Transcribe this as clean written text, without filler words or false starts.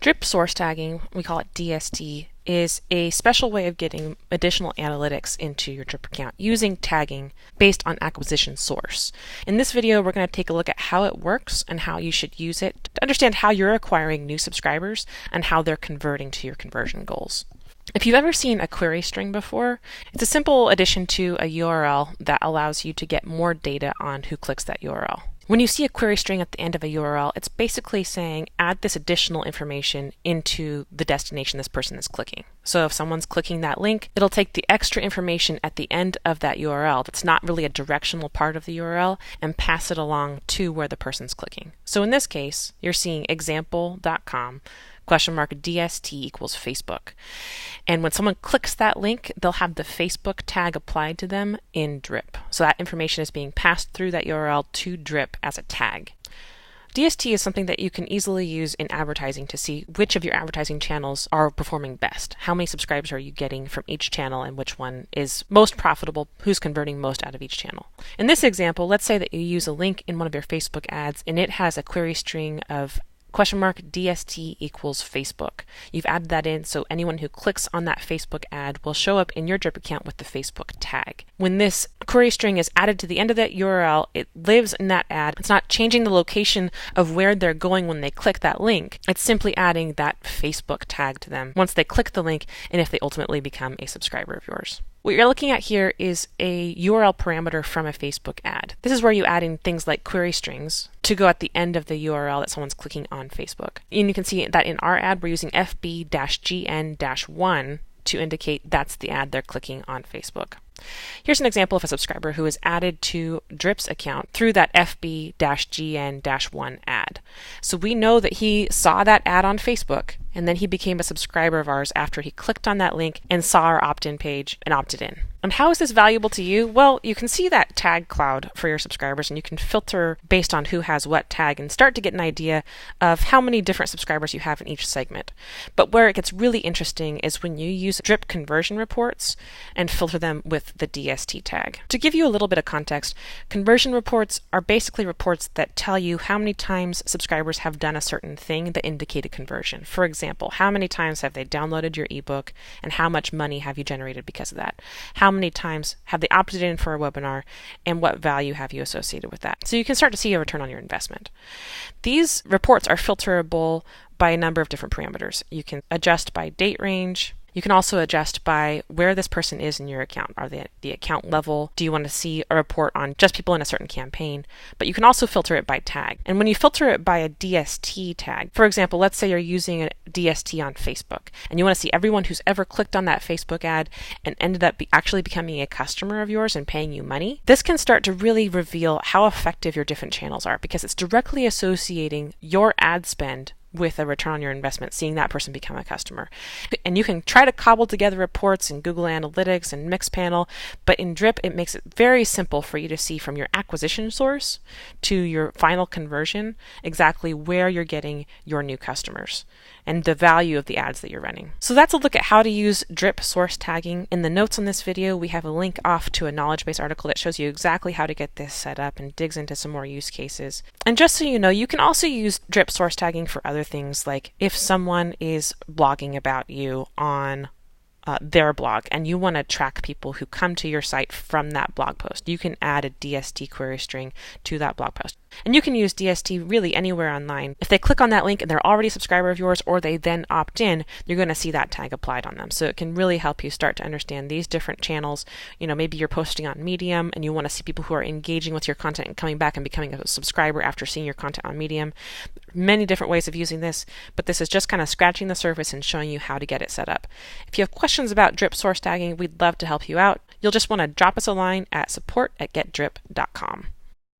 Drip source tagging, we call it DST, is a special way of getting additional analytics into your Drip account using tagging based on acquisition source. In this video, we're going to take a look at how it works and how you should use it to understand how you're acquiring new subscribers and how they're converting to your conversion goals. If you've ever seen a query string before, it's a simple addition to a URL that allows you to get more data on who clicks that URL. When you see a query string at the end of a URL, it's basically saying add this additional information into the destination this person is clicking. So if someone's clicking that link, it'll take the extra information at the end of that URL that's not really a directional part of the URL and pass it along to where the person's clicking. So in this case, you're seeing example.com $DST equals Facebook. And when someone clicks that link, they'll have the Facebook tag applied to them in Drip. So that information is being passed through that URL to Drip as a tag. DST is something that you can easily use in advertising to see which of your advertising channels are performing best. How many subscribers are you getting from each channel and which one is most profitable, who's converting most out of each channel. In this example, let's say that you use a link in one of your Facebook ads and it has a query string of $DST equals Facebook. You've added that in so anyone who clicks on that Facebook ad will show up in your Drip account with the Facebook tag. When this query string is added to the end of that URL, it lives in that ad. It's not changing the location of where they're going when they click that link. It's simply adding that Facebook tag to them once they click the link and if they ultimately become a subscriber of yours. What you're looking at here is a URL parameter from a Facebook ad. This is where you add in things like query strings to go at the end of the URL that someone's clicking on Facebook. And you can see that in our ad, we're using FB-GN-1 to indicate that's the ad they're clicking on Facebook. Here's an example of a subscriber who is added to Drip's account through that FB-GN-1 ad. So we know that he saw that ad on Facebook and then he became a subscriber of ours after he clicked on that link and saw our opt-in page and opted in. And how is this valuable to you? Well, you can see that tag cloud for your subscribers and you can filter based on who has what tag and start to get an idea of how many different subscribers you have in each segment. But where it gets really interesting is when you use Drip conversion reports and filter them with the DST tag. To give you a little bit of context, conversion reports are basically reports that tell you how many times subscribers have done a certain thing that indicate a conversion. For example, how many times have they downloaded your ebook and how much money have you generated because of that? How many times have they opted in for a webinar and what value have you associated with that? So you can start to see a return on your investment. These reports are filterable by a number of different parameters. You can adjust by date range. You can also adjust by where this person is in your account. Are they at the account level? Do you want to see a report on just people in a certain campaign? But you can also filter it by tag. And when you filter it by a DST tag, for example, let's say you're using a DST on Facebook and you want to see everyone who's ever clicked on that Facebook ad and ended up actually becoming a customer of yours and paying you money. This can start to really reveal how effective your different channels are because it's directly associating your ad spend with a return on your investment, seeing that person become a customer. And you can try to cobble together reports in Google Analytics and Mixpanel, but in Drip, it makes it very simple for you to see from your acquisition source to your final conversion exactly where you're getting your new customers and the value of the ads that you're running. So that's a look at how to use Drip source tagging. In the notes on this video, we have a link off to a knowledge base article that shows you exactly how to get this set up and digs into some more use cases. And just so you know, you can also use Drip source tagging for other things, like if someone is blogging about you on their blog and you want to track people who come to your site from that blog post, you can add a DST query string to that blog post. And you can use DST really anywhere online. If they click on that link and they're already a subscriber of yours or they then opt in, you're going to see that tag applied on them. So it can really help you start to understand these different channels. You know, maybe you're posting on Medium and you want to see people who are engaging with your content and coming back and becoming a subscriber after seeing your content on Medium. Many different ways of using this, but this is just kind of scratching the surface and showing you how to get it set up. If you have questions about Drip source tagging, we'd love to help you out. You'll just want to drop us a line at support@getdrip.com.